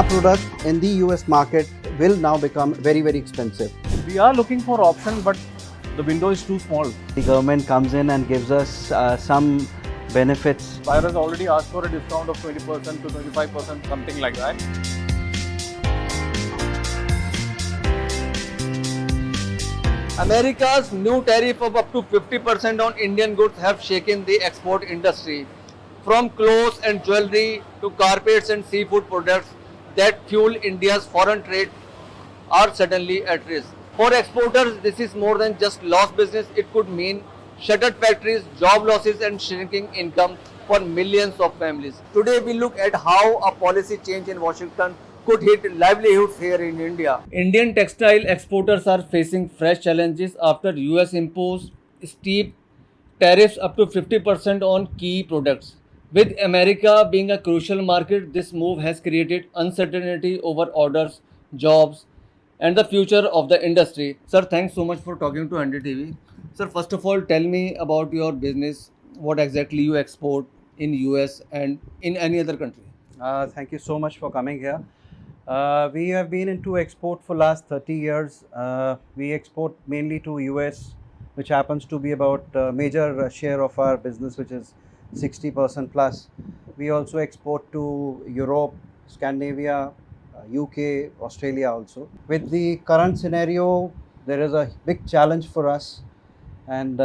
product in the US market will now become very, very expensive. We are looking for options, but the window is too small. The government comes in and gives us some benefits. Buyer has already asked for a discount of 20% to 25%, something like that. America's new tariff of up to 50% on Indian goods have shaken the export industry. From clothes and jewelry to carpets and seafood products that fuel India's foreign trade are suddenly at risk. For exporters, this is more than just lost business. It could mean shuttered factories, job losses and shrinking income for millions of families. Today we look at how a policy change in Washington could hit livelihoods here in India. Indian textile exporters are facing fresh challenges after US imposed steep tariffs up to 50% on key products. With America being a crucial market, this move has created uncertainty over orders, jobs, and the future of the industry. Sir, thanks so much for talking to NDTV. Sir, first of all, tell me about your business. What exactly you export in US and in any other country? Thank you so much for coming here. We have been into export for last 30 years. We export mainly to US, which happens to be about a major share of our business, which is 60% plus. We also export to Europe, Scandinavia, UK, Australia also. With the current scenario, there is a big challenge for us, and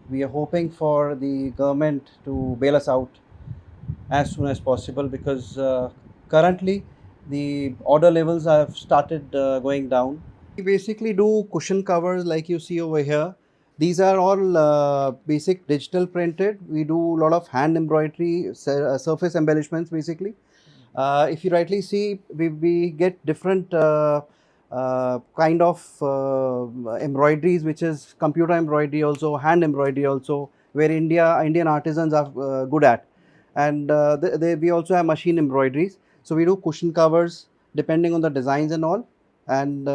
we are hoping for the government to bail us out as soon as possible, because currently the order levels have started going down. We basically do cushion covers like you see over here. These are all basic digital printed. We do a lot of hand embroidery, surface embellishments basically. If you rightly see, we get different kind of embroideries, which is computer embroidery also, hand embroidery also, where Indian artisans are good at. And we also have machine embroideries. So we do cushion covers depending on the designs and all. And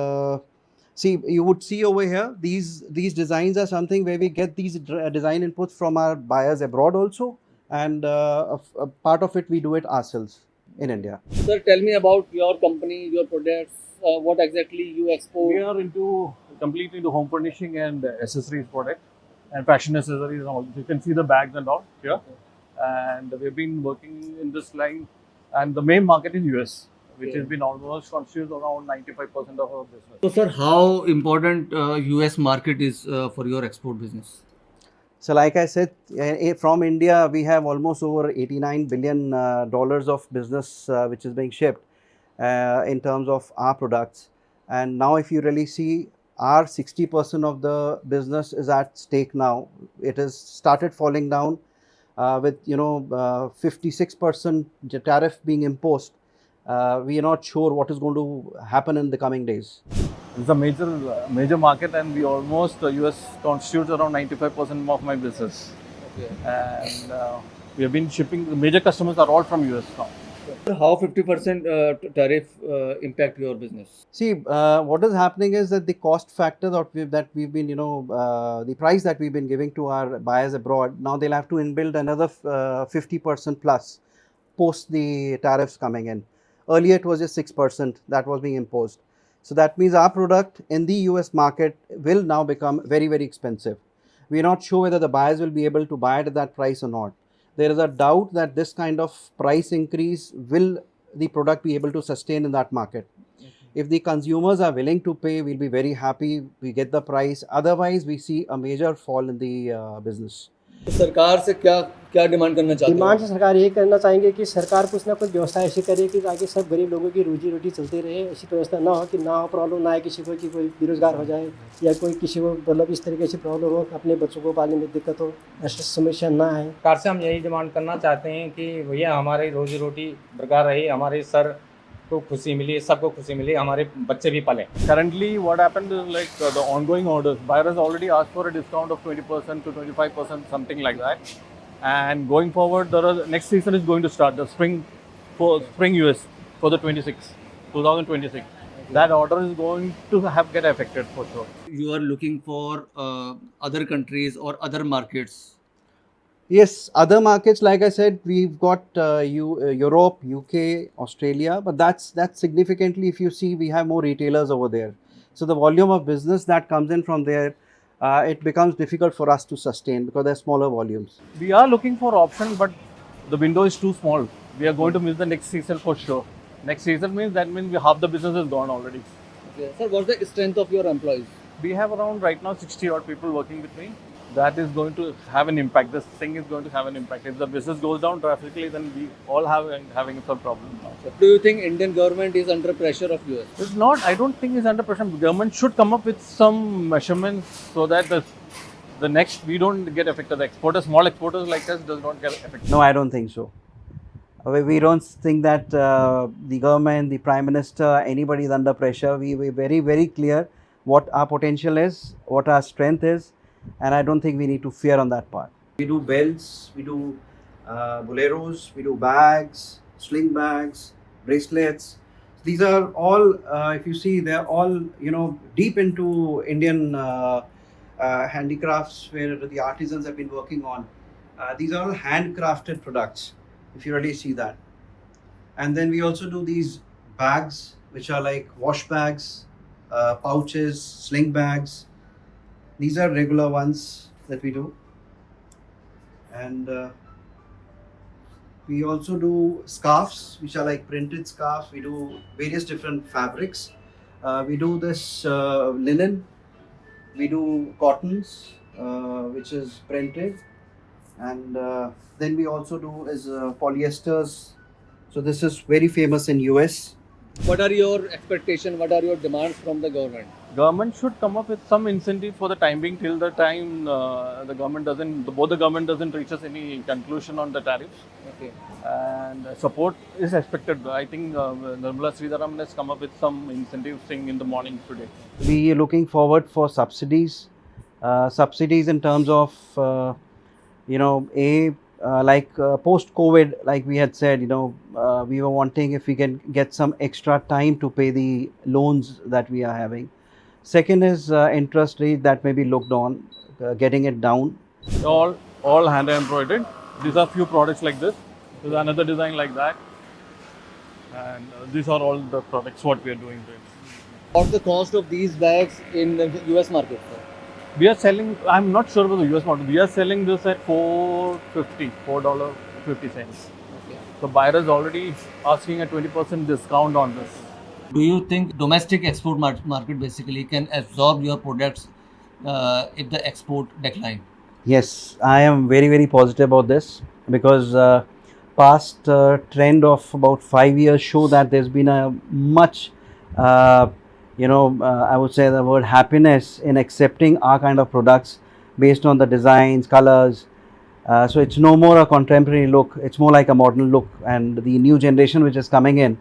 see, you would see over here, these designs are something where we get these design inputs from our buyers abroad also, and a part of it we do it ourselves in India. Sir, tell me about your company, your products, what exactly you export. We are completely into home furnishing and accessories product and fashion accessories and all. You can see the bags and all here. And we've been working in this line, and the main market is US, which has been almost constitutes around 95% of our business. So, sir, how important US market is for your export business? So like I said, from India, we have almost over $89 billion of business which is being shipped in terms of our products. And now if you really see, our 60% of the business is at stake now. It has started falling down with 56% tariff being imposed. We are not sure what is going to happen in the coming days. It's a major market, and we almost US constitutes around 95% of my business. Okay. And we have been shipping. The major customers are all from US now. How 50% tariff impact your business? See, what is happening is that the cost factor that we've been, the price that we've been giving to our buyers abroad, now they'll have to inbuild another 50% plus post the tariffs coming in. Earlier it was just 6% that was being imposed. So that means our product in the US market will now become very, very expensive. We are not sure whether the buyers will be able to buy it at that price or not. There is a doubt that this kind of price increase will the product be able to sustain in that market. Okay. If the consumers are willing to pay, we'll be very happy, we get the price. Otherwise, we see a major fall in the business. तो सरकार से क्या demand करना चाहते हैं? Demand से सरकार यही करना चाहेंगे कि सरकार कुछ ना कुछ व्यवस्था ऐसी करे कि ताकि सब गरीब लोगों की रोजी रोटी चलती रहे। ऐसी व्यवस्था ना हो कि ना हो प्रॉब्लम ना आए किसी को कि कोई बेरोजगार हो जाए या कोई किसी को मतलब इस तरीके से प्रॉब्लम हो, अपने बच्चों को पालने में दिक्कत हो, ऐसी समस्या ना आए। सरकार से हम यही डिमांड करना चाहते हैं कि भैया हमारी रोजी रोटी बरकरार रहे, हमारे सर को खुशी मिली, सबको खुशी मिली, हमारे बच्चे भी पले। Currently, what happened is like the ongoing orders. Buyer has already asked for a discount of 20% to 25%, something like that. And going forward, next season is going to start, the spring US for the 2026. That order is going to get affected for sure. You are looking for other countries or other markets Yes, other markets, like I said, we've got Europe, UK, Australia, but that's significantly. If you see, we have more retailers over there, so the volume of business that comes in from there, it becomes difficult for us to sustain because they're smaller volumes. We are looking for option, but the window is too small. We are going to miss the next season for sure. Next season means half the business is gone already. Okay. Sir, what's the strength of your employees? We have around right now 60 odd people working with me. That is going to have an impact. This thing is going to have an impact. If the business goes down drastically, then we all having some problem now. So do you think Indian government is under pressure of US? It's not. I don't think it's under pressure. Government should come up with some measurements so that the next we don't get affected. The exporters, small exporters like us, does not get affected. No, I don't think so. We don't think that the government, the Prime Minister, anybody is under pressure. We're very, very clear what our potential is, what our strength is, and I don't think we need to fear on that part. We do belts, we do boleros, we do bags, sling bags, bracelets. These are all, if you see, they're all, deep into Indian handicrafts where the artisans have been working on. These are all handcrafted products, if you really see that. And then we also do these bags, which are like wash bags, pouches, sling bags. These are regular ones that we do. And we also do scarves, which are like printed scarves. We do various different fabrics. We do this linen. We do cottons, which is printed. And then we also do is polyesters. So this is very famous in US. What are your expectations? What are your demands from the government? Government should come up with some incentive for the time being till the time both the government doesn't reach us any conclusion on the tariffs. Okay. And support is expected. I think Nirmala Sridharaman has come up with some incentive thing in the morning today. We are looking forward for subsidies. Subsidies in terms of, post-COVID, like we had said, we were wanting if we can get some extra time to pay the loans that we are having. Second is interest rate that may be looked on, getting it down. All hand embroidered. These are few products like this. There's another design like that. And these are all the products what we are doing there. What's the cost of these bags in the US market, sir? We are selling, I'm not sure about the US market, we are selling this at $4.50. Okay. So buyer is already asking a 20% discount on this. Do you think domestic export market basically can absorb your products if the export decline? Yes, I am very, very positive about this because past trend of about 5 years show that there's been a much, I would say the word happiness in accepting our kind of products based on the designs, colors. So it's no more a contemporary look, it's more like a modern look, and the new generation which is coming in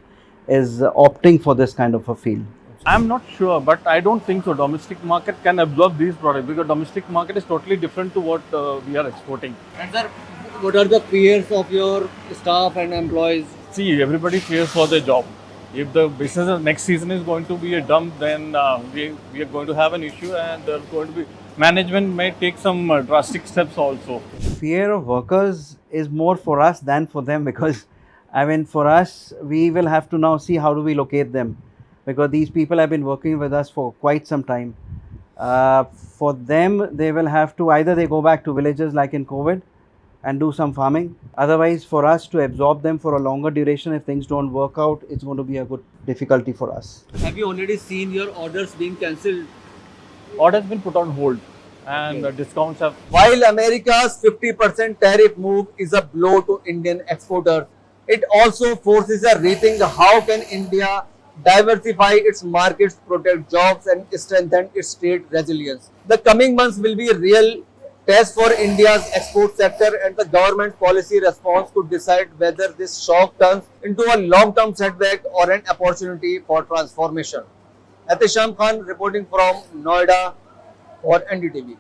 is opting for this kind of a feel. I'm not sure, but I don't think so. Domestic market can absorb these products because domestic market is totally different to what we are exporting. And sir, what are the fears of your staff and employees? See, everybody fears for their job. If the business next season is going to be a dump, then we are going to have an issue, and there's going to be management may take some drastic steps also. Fear of workers is more for us than for them because for us, we will have to now see how do we locate them because these people have been working with us for quite some time. For them, they will have to either they go back to villages like in COVID and do some farming. Otherwise, for us to absorb them for a longer duration, if things don't work out, it's going to be a good difficulty for us. Have you already seen your orders being cancelled? Order has been put on hold and discounts have... While America's 50% tariff move is a blow to Indian exporters, it also forces a rethink how can India diversify its markets, protect jobs and strengthen its state resilience. The coming months will be a real test for India's export sector, and the government's policy response could decide whether this shock turns into a long-term setback or an opportunity for transformation. Ahtasham Khan reporting from Noida for NDTV.